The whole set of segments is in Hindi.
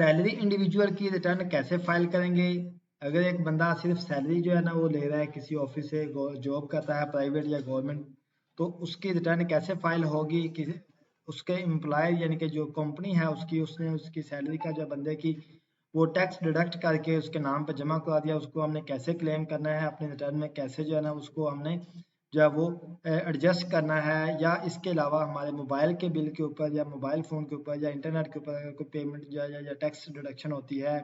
सैलरी इंडिविजुअल की रिटर्न कैसे फाइल करेंगे। अगर एक बंदा सिर्फ सैलरी जो है ना वो ले रहा है, किसी ऑफिस से जॉब करता है प्राइवेट या गवर्नमेंट, तो उसकी रिटर्न कैसे फाइल होगी। किसी उसके एम्प्लॉयर यानी कि जो कंपनी है उसकी, उसने उसकी सैलरी का जो बंदे की वो टैक्स डिडक्ट करके उसके नाम पर जमा करा दिया, उसको हमने कैसे क्लेम करना है अपनी रिटर्न में, कैसे जो है ना उसको हमने जो है वो एडजस्ट करना है। या इसके अलावा हमारे मोबाइल के बिल के ऊपर या मोबाइल फ़ोन के ऊपर या इंटरनेट के ऊपर अगर कोई पेमेंट जो है या टैक्स डिडक्शन होती है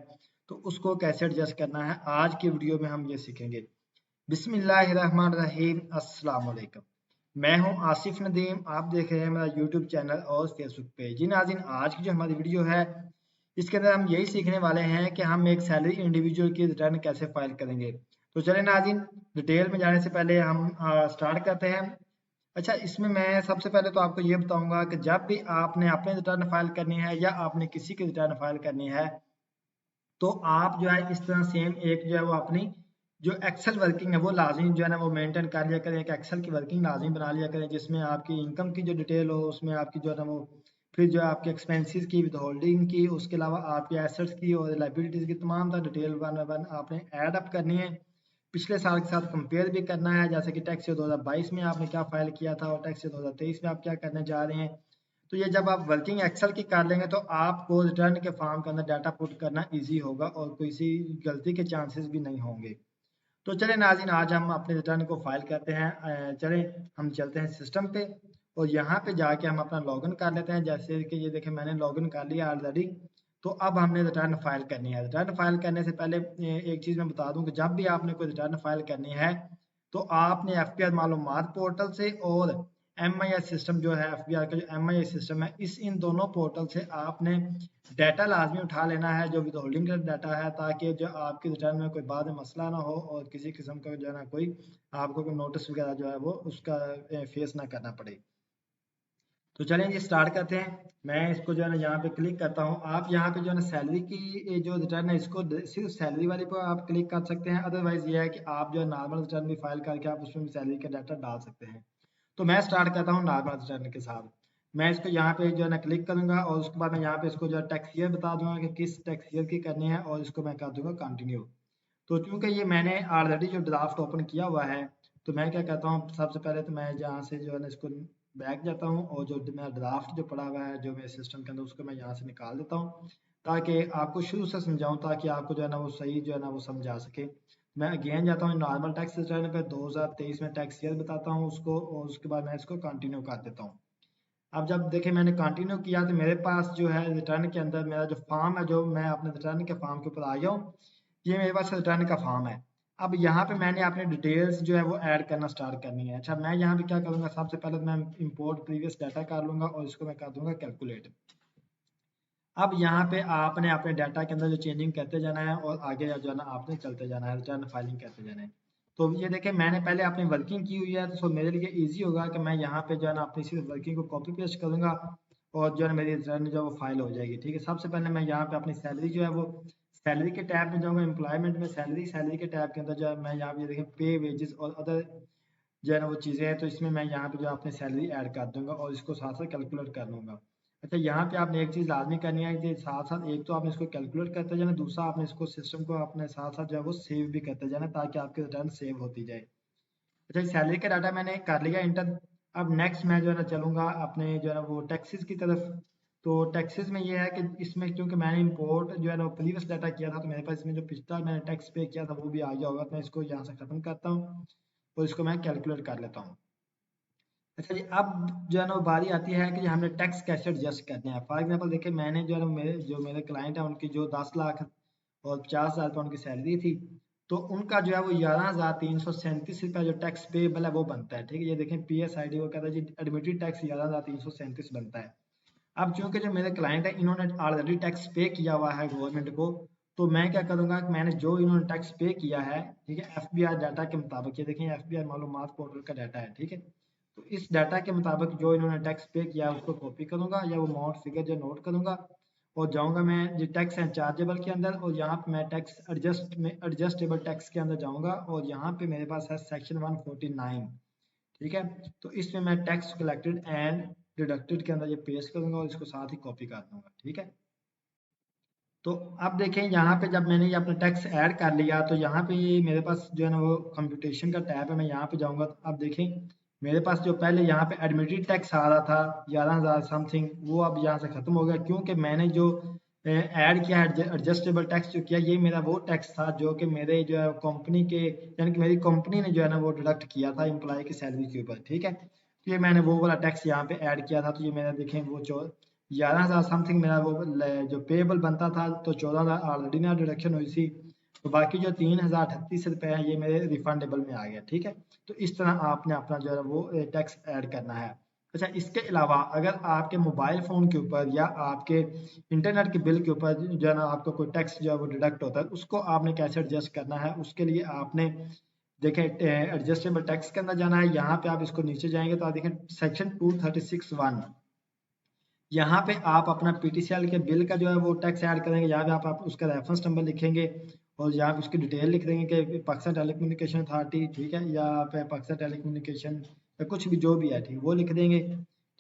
तो उसको कैसे एडजस्ट करना है, आज की वीडियो में हम ये सीखेंगे। बिस्मिल्लाहिर्रहमानिर्रहीम, अस्सलाम वालेकुम। मैं हूं आसिफ नदीम, आप देख रहे हैं मेरा यूट्यूब चैनल और फेसबुक पेज। जी नाज़रीन, आज की जो हमारी वीडियो है इसके अंदर हम यही सीखने वाले हैं कि हम एक सैलरी इंडिविजुअल की रिटर्न कैसे फाइल करेंगे। तो चलें नाज़रीन, डिटेल में जाने से पहले हम स्टार्ट करते हैं। अच्छा, इसमें मैं सबसे पहले तो आपको ये बताऊंगा कि जब भी आपने अपनी रिटर्न फाइल करनी है या आपने किसी की रिटर्न फाइल करनी है तो आप जो है इस तरह सेम एक जो है वो अपनी जो एक्सेल वर्किंग है वो लाजिम जो है ना वो मेंटेन कर लिया करें। एक एक्सेल की वर्किंग लाजिम बना लिया करें जिसमें आपकी इनकम की जो डिटेल हो, उसमें आपकी जो है ना वो फिर जो है आपके एक्सपेंसेस की, विद होल्डिंग की, उसके अलावा आपके एसेट्स की और लाइबिलिटीज की तमाम तरह डिटेल वन वन आपने ऐड अप करनी है। पिछले साल के साथ कंपेयर भी करना है, जैसे कि टैक्स 2022 में आपने क्या फाइल किया था और टैक्स 2023 में आप क्या करने जा रहे हैं। तो ये जब आप वर्किंग एक्सेल की कर लेंगे तो आपको रिटर्न के फॉर्म के अंदर डाटा पुट करना इजी होगा और किसी गलती के चांसेस भी नहीं होंगे। तो चलें नाज़रीन, आज हम अपने रिटर्न को फाइल करते हैं। चलें हम चलते हैं सिस्टम पे और यहाँ पे जाके हम अपना लॉगिन कर लेते हैं। जैसे कि ये देखें मैंने लॉगिन कर लिया ऑलरेडी। तो अब हमने रिटर्न फाइल करनी है। रिटर्न फाइल करने से पहले एक चीज़ मैं बता दूं कि जब भी आपने कोई रिटर्न फाइल करनी है तो आपने एफपीआर मालूमात पोर्टल से और एमआईएस सिस्टम जो है, एफबीआर का जो एमआईएस सिस्टम है, इस इन दोनों पोर्टल से आपने डाटा लाजमी उठा लेना है जो विद होल्डिंग का डाटा है, ताकि जो आपकी रिटर्न में कोई बाद में मसला ना हो और किसी किस्म का जो है ना कोई आपको कोई नोटिस वगैरह जो है वो उसका फेस ना करना पड़े। तो चलें जी स्टार्ट करते हैं। मैं इसको जो है ना यहाँ पे क्लिक करता हूँ। आप यहाँ पे जो है ना सैलरी की जो रिटर्न है इसको सिर्फ सैलरी वाले पर आप क्लिक कर सकते हैं। अदरवाइज ये है कि आप जो है नॉर्मल रिटर्न भी फाइल करके आप उसमें भी सैलरी का डाटा डाल सकते हैं। तो मैं स्टार्ट करता हूँ नॉर्मल रिटर्न के साथ। मैं इसको यहाँ पे जो है ना क्लिक करूंगा और उसके बाद मैं यहाँ पे इसको जो है टैक्स ईयर बता दूंगा कि किस टैक्स ईयर की करनी है और इसको मैं कर दूंगा कंटिन्यू। तो चूंकि ये मैंने ऑलरेडी जो ड्राफ्ट ओपन किया हुआ है तो मैं क्या कहता हूँ, सबसे पहले तो मैं जहाँ से जो है ना इसको बैक जाता हूँ और जो मेरा ड्राफ्ट जो पड़ा हुआ है जो मेरे सिस्टम के अंदर उसको मैं यहाँ से निकाल देता हूँ, ताकि आपको शुरू से समझाऊँ, ताकि आपको जो है ना वो सही जो है ना वो समझा सके। मैं अगेन जाता हूँ नॉर्मल टैक्स रिटर्न पे, 2023 में टैक्स ईयर बताता हूँ उसको और उसके बाद मैं इसको कंटिन्यू कर देता हूँ। अब जब देखें मैंने कंटिन्यू किया तो मेरे पास जो है रिटर्न के अंदर मेरा जो फॉर्म है, जो मैं अपने रिटर्न के फॉर्म के ऊपर आ गया हूँ, ये मेरे पास रिटर्न का फॉर्म है। अब यहाँ पे मैंने अपने डिटेल्स जो है वो ऐड करना स्टार्ट करनी है। अच्छा, मैं यहाँ पे क्या करूँगा, सबसे पहले तो मैं इंपोर्ट प्रीवियस डाटा कर लूँगा और इसको मैं कर दूंगा कैलकुलेट। अब यहाँ पे आपने अपने डाटा के अंदर जो चेंजिंग करते जाना है और आगे जो है ना आपने चलते जाना है, रिटर्न फाइलिंग करते जाना है। तो ये देखें मैंने पहले अपनी वर्किंग की हुई है तो मेरे लिए इजी होगा कि मैं यहाँ पे जो है ना अपनी सिर्फ वर्किंग को कॉपी पेस्ट करूँगा और जो है ना मेरी रिटर्न जो है वो फाइल हो जाएगी। ठीक है, सबसे पहले मैं यहाँ पे अपनी सैलरी जो है वो सैलरी के टैब में जाऊँगा, एम्प्लॉयमेंट में सैलरी, सैलरी के टैब के अंदर जो है मैं यहाँ पे देखें पे वेजेस और अदर जो है ना वो चीज़ें हैं, तो इसमें मैं यहाँ पे जो अपनी सैलरी ऐड कर दूंगा और इसको साथ साथ कैलकुलेट कर लूँगा। अच्छा, यहाँ पे आपने एक चीज़ लाजमी करनी है कि साथ साथ एक तो आपने इसको कैलकुलेट करते जाना, दूसरा आपने इसको सिस्टम को अपने साथ साथ जो है वो सेव भी करते जाना ताकि आपकी रिटर्न सेव होती जाए। अच्छा, सैलरी का डाटा मैंने कर लिया इंटर। अब नेक्स्ट मैं जो है ना चलूँगा अपने जो है ना वो टैक्सेस की तरफ। तो टैक्सेस में ये है कि इसमें क्योंकि मैंने इंपोर्ट जो है ना प्रीवियस डाटा किया था तो मेरे पास इसमें जो पिछला मैंने टैक्स पे किया था वो भी आ गया होगा, तो मैं इसको यहाँ से ख़त्म करता हूँ और इसको मैं कैलकुलेट कर लेता हूँ। अच्छा जी, अब जो है ना वो बारी आती है कि हमने टैक्स कैसे एडजस्ट करने हैं। फॉर एग्जांपल देखिए मैंने जो है ना मेरे क्लाइंट है उनकी जो 10 लाख और 50,000 रुपये उनकी सैलरी थी, तो उनका जो है वो 11,337 रुपया जो टैक्स पेबल है वो बनता है। ठीक है, ये देखें पी एस आई डी वो कहता है जी एडमिटेड टैक्स 11,337 बनता है। अब चूंकि जो मेरे क्लाइंट है इन्होंने ऑलरेडी टैक्स पे किया हुआ है गवर्नमेंट को, तो मैं क्या करूंगा कि मैंने जो इन्होंने टैक्स पे किया है, ठीक है, एफबीआर डाटा के मुताबिक, ये देखें एफबीआर मालूमात पोर्टल का डाटा है, ठीक है, तो इस डाटा के मुताबिक जो इन्होंने टैक्स पे किया है उसको कॉपी करूंगा या वो अमाउंट फिगर जो नोट करूंगा और जाऊंगा मैं जो टैक्स एंड चार्जेबल के अंदर और यहाँ पे मैं टैक्स एडजस्टेबल टैक्स के अंदर जाऊंगा और यहाँ पे मेरे पास है सेक्शन 149। ठीक है, तो इसमें मैं टैक्स कलेक्टेड एंड डिडक्टेड के अंदर ये पेस्ट करूंगा और इसको साथ ही कॉपी कर दूंगा। ठीक है, तो अब देखें यहाँ पे जब मैंने ये अपना टैक्स ऐड कर लिया तो यहाँ पे ये मेरे पास जो है ना वो कंप्यूटेशन का टैब है। मैं यहाँ पे जाऊँगा तो अब देखें मेरे पास जो पहले यहाँ पे एडमिटेड टैक्स आ रहा था 11,000 समथिंग, वो अब यहाँ से ख़त्म हो गया क्योंकि मैंने जो ऐड किया है एडजस्टेबल टैक्स जो किया, ये मेरा वो टैक्स था जो कि मेरे जो है कंपनी के यानी कि मेरी कंपनी ने जो है ना वो डिडक्ट किया था एम्प्लॉय की सैलरी के ऊपर। ठीक है, तो ये मैंने वो वाला टैक्स यहाँ पे ऐड किया था। तो ये मेरा देखें वो जो 11,000 समथिंग मेरा वो जो पेएबल बनता था, तो 14,000 ऑलरेडी ना डिडक्शन हुई थी, तो बाकी जो 3,038 रुपये है ये मेरे रिफंडेबल में आ गया। ठीक है, तो इस तरह आपने अपना जो है वो टैक्स ऐड करना है। अच्छा, इसके अलावा अगर आपके मोबाइल फ़ोन के ऊपर या आपके इंटरनेट के बिल के ऊपर जो है ना आपका कोई टैक्स जो है वो डिडक्ट होता है, उसको आपने कैसे एडजस्ट करना है, उसके लिए आपने देखें एडजस्टेबल टैक्स के अंदर जाना है। यहाँ पे आप इसको नीचे जाएंगे तो आप देखें सेक्शन 236(1), यहाँ पे आप अपना पीटीसीएल के बिल का जो है वो टैक्स ऐड करेंगे। यहाँ पे आप उसका रेफरेंस नंबर लिखेंगे और यहाँ पे उसकी डिटेल लिख देंगे कि पाकिस्तान टेलीकम्युनिकेशन अथॉरिटी, ठीक है, या पे पाकिस्तान टेलीकम्युनिकेशन या कुछ भी जो भी है, ठीक, वो लिख देंगे।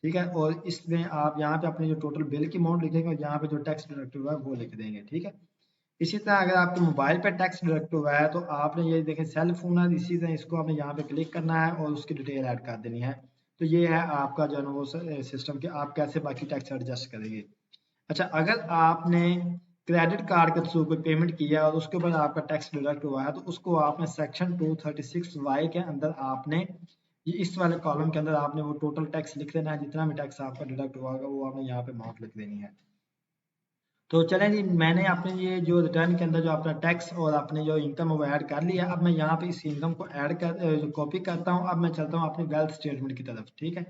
ठीक है, और इसमें आप यहाँ पे अपने जो टोटल बिल की अमाउंट लिखेंगे और यहाँ पे जो टैक्स डिडक्ट हुआ है वो लिख देंगे। ठीक है, इसी तरह अगर आपके मोबाइल पर टैक्स डिडक्ट हुआ है तो आपने ये देखें सेल फोन है, इसी तरह इसको आपने यहाँ पे क्लिक करना है और उसकी डिटेल ऐड कर देनी है। तो ये है आपका जो है ना वो सिस्टम कि आप कैसे बाकी टैक्स एडजस्ट करेंगे। अच्छा, अगर आपने क्रेडिट कार्ड के थ्रू कोई पेमेंट किया और उसके ऊपर आपका टैक्स डिडक्ट हुआ है तो उसको आपने सेक्शन 236(y) के अंदर आपने ये इस वाले कॉलम के अंदर आपने वो टोटल टैक्स लिख देना है। जितना भी टैक्स आपका डिडक्ट हुआ होगा वो आपने यहाँ पे अमाउंट लिख देनी है। तो चलें जी, मैंने अपने ये जो रिटर्न के अंदर जो अपना टैक्स और अपने जो इनकम है वो ऐड कर लिया। अब मैं यहाँ पे इस इनकम को ऐड कर कॉपी करता हूँ। अब मैं चलता हूँ अपनी वेल्थ स्टेटमेंट की तरफ। ठीक है,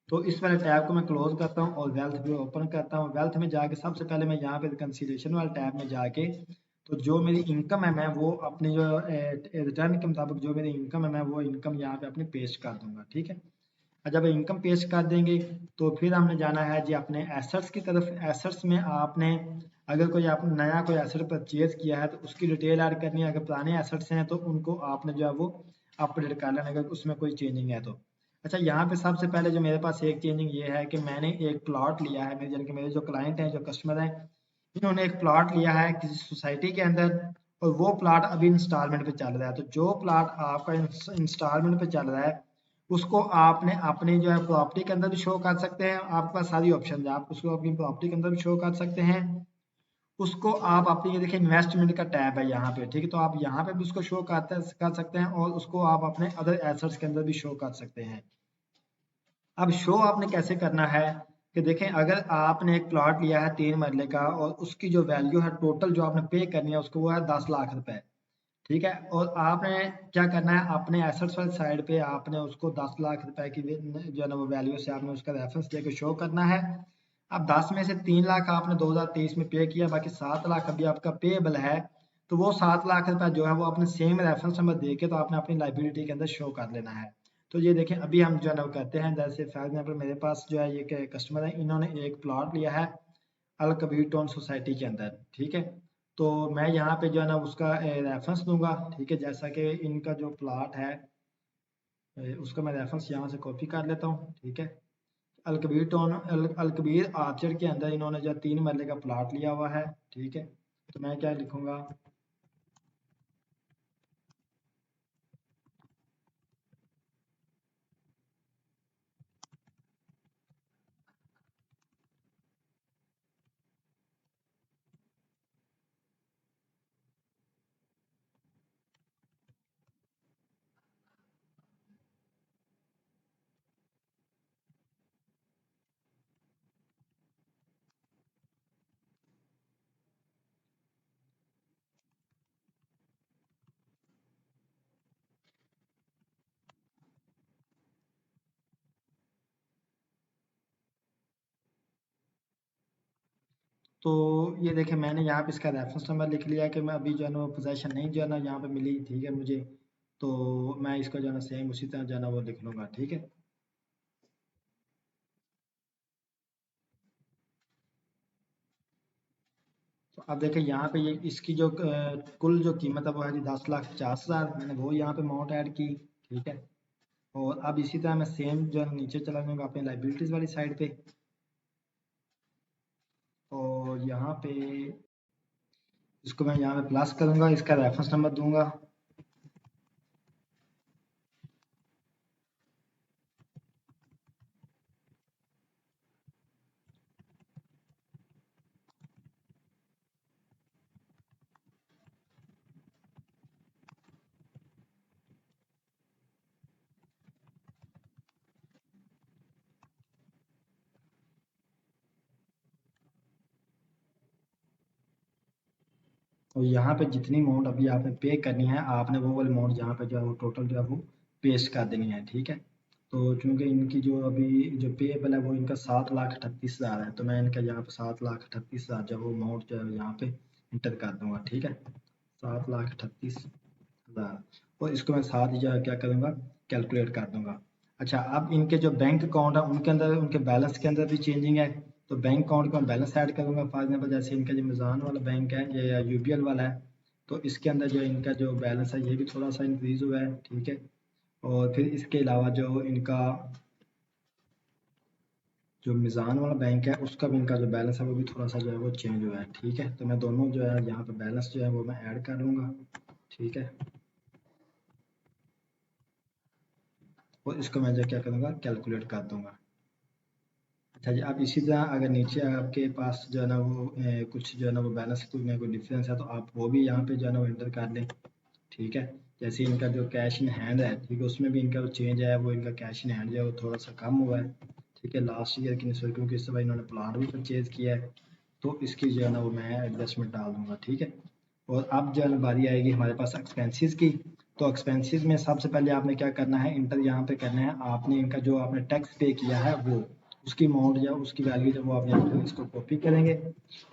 तो इस वाले टैब को मैं क्लोज करता हूँ और वेल्थ भी ओपन करता हूँ। वेल्थ में जाके सबसे पहले मैं यहाँ पे रिकन्सिलिएशन वाले टैब में जाके तो जो मेरी इनकम है मैं वो अपने जो रिटर्न के मुताबिक जो मेरी इनकम है मैं वो इनकम यहाँ पे अपनी पेस्ट कर दूंगा। ठीक है, और जब इनकम पेश कर देंगे तो फिर हमने जाना है जी अपने एसेट्स की तरफ। एसेट्स में आपने अगर कोई आपने नया कोई एसेट परचेज किया है तो उसकी डिटेल ऐड करनी है। अगर पुराने एसेट्स हैं तो उनको आपने जो है वो अपडेट कर लेना अगर उसमें कोई चेंजिंग है तो। अच्छा, यहाँ पे सबसे पहले जो मेरे पास एक चेंजिंग ये है कि मैंने एक प्लॉट लिया है, मेरे यानी कि मेरे जो क्लाइंट हैं, जो कस्टमर हैं, इन्होंने एक प्लॉट लिया है किसी सोसाइटी के अंदर और वो प्लॉट अभी इंस्टॉलमेंट पे चल रहा है। तो जो प्लॉट आपका इंस्टॉलमेंट पे चल रहा है उसको आपने अपने जो है प्रॉपर्टी के अंदर भी शो कर सकते हैं। आपके पास सारी ऑप्शन है, आप उसको अपनी प्रॉपर्टी के अंदर भी शो कर सकते हैं। उसको आप अपनी ये देखिए इन्वेस्टमेंट का टैब है यहाँ पे, ठीक है, तो आप यहाँ पे भी उसको शो कर सकते हैं और उसको आप अपने अदर एसेट्स के अंदर भी शो कर सकते हैं। अब शो आपने कैसे करना है कि देखें, अगर आपने एक प्लॉट लिया है 3 मरले का और उसकी जो वैल्यू है टोटल जो आपने पे करनी है उसको वो है 10 लाख रुपए। ठीक है, और आपने क्या करना है अपने एसेट्स वाली साइड पे आपने उसको 10 लाख रुपए की जो है ना वो वैल्यू से आपने उसका रेफरेंस लेके शो करना है। अब 10 में से 3 लाख आपने 2023 में पे किया, बाकी 7 लाख अभी आपका पेएबल है। तो वो 7 लाख रुपए जो है वो अपने सेम रेफरेंस नंबर दे के तो आपने अपनी लाइबिलिटी के अंदर शो कर लेना है। तो ये देखें अभी हम जो है ना वो करते हैं। जैसे फॉर एग्जाम्पल मेरे पास जो है ये कस्टमर है, इन्होंने एक प्लॉट लिया है अल कबीर टाउन सोसाइटी के अंदर। ठीक है, तो मैं यहाँ पे जो है ना उसका रेफरेंस दूंगा। ठीक है, जैसा कि इनका जो प्लॉट है उसका मैं रेफरेंस यहाँ से कॉपी कर लेता हूँ। ठीक है, अलकबीर टाउन अलकबीर आर्चर के अंदर इन्होंने जो 3 मरले का प्लॉट लिया हुआ है। ठीक है, तो मैं क्या लिखूंगा, तो ये देखें मैंने यहाँ पे इसका रेफरेंस नंबर लिख लिया कि मैं अभी जो है ना पोजेशन नहीं जो है ना यहाँ पे मिली। ठीक है मुझे, तो मैं इसको जो है ना सेम उसी तरह जो है ना वो लिख लूंगा। ठीक है, तो अब देखें यहाँ पे ये इसकी जो कुल जो कीमत है वो है जी 10,50,000, मैंने वो यहाँ पे अमाउंट ऐड की। ठीक है, और अब इसी तरह मैं सेम जो है नीचे चला जाऊँगा अपने लाइबिलिटीज़ वाली साइड पे और यहाँ पे इसको मैं यहाँ पे प्लस करूंगा, इसका रेफरेंस नंबर दूंगा। और यहाँ पे जितनी अमाउंट अभी आपने पे करनी है, आपने वो वाली अमाउंट यहाँ पे जो है वो टोटल जो है वो पेस्ट कर देनी है, ठीक है। तो चूंकि इनकी जो अभी जो पेएबल है वो इनका 7,38,000 है, तो मैं इनका यहाँ पे 7,38,000 जो वो अमाउंट जो है यहाँ पे इंटर कर दूंगा, ठीक है। 7,38,000 और इसको मैं साथ ही जो है क्या करूँगा, कैलकुलेट कर दूंगा। अच्छा, अब इनके जो बैंक अकाउंट है उनके अंदर, उनके बैलेंस के अंदर भी चेंजिंग है, तो बैंक अकाउंट का बैलेंस ऐड करूंगा। फॉर एग्जाम्पल जैसे इनका जो मिज़ान वाला बैंक है ये यूबीएल वाला है, तो इसके अंदर जो इनका जो बैलेंस है ये भी थोड़ा सा इंक्रीज हुआ है, ठीक है। और फिर इसके अलावा जो इनका जो मिज़ान वाला बैंक है उसका भी इनका जो बैलेंस है वो भी थोड़ा सा जो है वो चेंज हुआ है, ठीक है। तो मैं दोनों जो है यहाँ पे बैलेंस जो है वो मैं ऐड कर लूँगा, ठीक है। और इसको मैं जो क्या करूँगा, कैलकुलेट कर दूंगा। अच्छा जी, आप इसी तरह अगर नीचे आपके पास जो है ना वो कुछ जो है ना वो बैलेंस में कोई डिफरेंस है तो आप वो भी यहाँ पे जो है ना वो एंटर कर लें, ठीक है। जैसे इनका जो कैश इन हैंड है, ठीक है, उसमें भी इनका जो चेंज है वो इनका कैश इन हैंड जो है वो थोड़ा सा कम हुआ है, ठीक है, लास्ट ईयर की निस्बत, क्योंकि इस बार इन्होंने प्लाट भी परचेज किया है, तो इसकी जो है ना वो मैं एडजस्टमेंट डाल दूंगा, ठीक है। और अब जो है ना बारी आएगी हमारे पास एक्सपेंसेस की। तो एक्सपेंसेस में सबसे पहले आपने क्या करना है, इंटर यहाँ पे करना है आपने इनका जो आपने टैक्स पे किया है वो उसकी अमाउंट या उसकी वैल्यू जब वो आप यहाँ पे इसको कॉपी करेंगे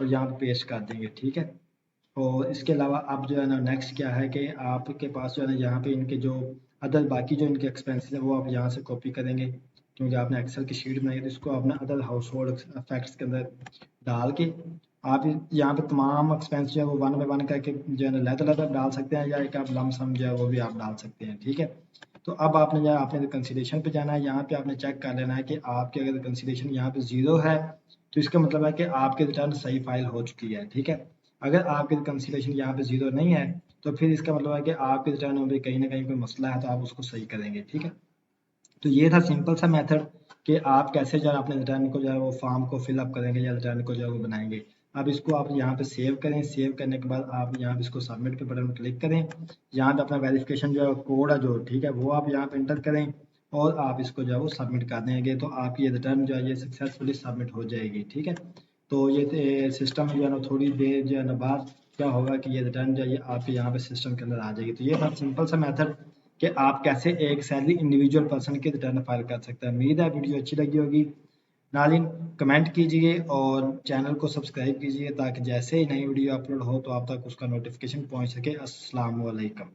और यहाँ पे पेस्ट कर देंगे, ठीक है। और इसके अलावा अब जो है ना नेक्स्ट क्या है कि आपके पास जो है ना यहाँ पे इनके जो अदर बाकी जो इनके एक्सपेंसेस है वो आप यहाँ से कॉपी करेंगे, क्योंकि आपने एक्सेल की शीट बनाई है, तो इसको आपने अदर हाउस होल्ड फैक्ट्स के अंदर डाल के आप यहाँ पे तमाम एक्सपेंस जो है वो वन बाय वन करके जो है ना लैदर लैदर डाल सकते हैं, या एक आप लमसम जो है वो भी आप डाल सकते हैं, ठीक है। तो अब आपने जो है आपने रिकन्सिलेशन पे जाना है, यहाँ पे आपने चेक कर लेना है कि आपकी अगर रिकन्सिलेशन यहाँ पे जीरो है तो इसका मतलब है कि आपकी रिटर्न सही फाइल हो चुकी है, ठीक है। अगर आपकी रिकन्सिलेशन यहाँ पे जीरो नहीं है तो फिर इसका मतलब है कि आपके रिटर्न में भी कहीं ना कहीं कोई मसला है, तो आप उसको सही करेंगे, ठीक है। तो ये था सिंपल सा मेथड कि आप कैसे जो है अपने रिटर्न को जो है वो फॉर्म को फिलअप करेंगे या रिटर्न को जो है वो बनाएंगे। अब इसको आप यहाँ पे सेव करें, सेव करने के बाद आप यहाँ पे इसको सबमिट के बटन पर क्लिक करें, यहाँ पे अपना वेरिफिकेशन जो है कोड है जो, ठीक है, वो आप यहाँ पे इंटर करें और आप इसको जो है वो सबमिट कर देंगे, तो आपकी ये रिटर्न जो है ये सक्सेसफुली सबमिट हो जाएगी, ठीक है। तो ये सिस्टम जो है ना थोड़ी देर जो है ना बाद क्या होगा कि ये रिटर्न जो है ये आपके यहाँ पे सिस्टम के अंदर आ जाएगी। तो ये था सिंपल सा मेथड कि आप कैसे एक सैलरी इंडिविजुअल पर्सन की रिटर्न फाइल कर सकते हैं। उम्मीद है वीडियो अच्छी लगी होगी। नाज़रीन, कमेंट कीजिए और चैनल को सब्सक्राइब कीजिए ताकि जैसे ही नई वीडियो अपलोड हो तो आप तक उसका नोटिफिकेशन पहुंच सके। अस्सलाम वालेकुम।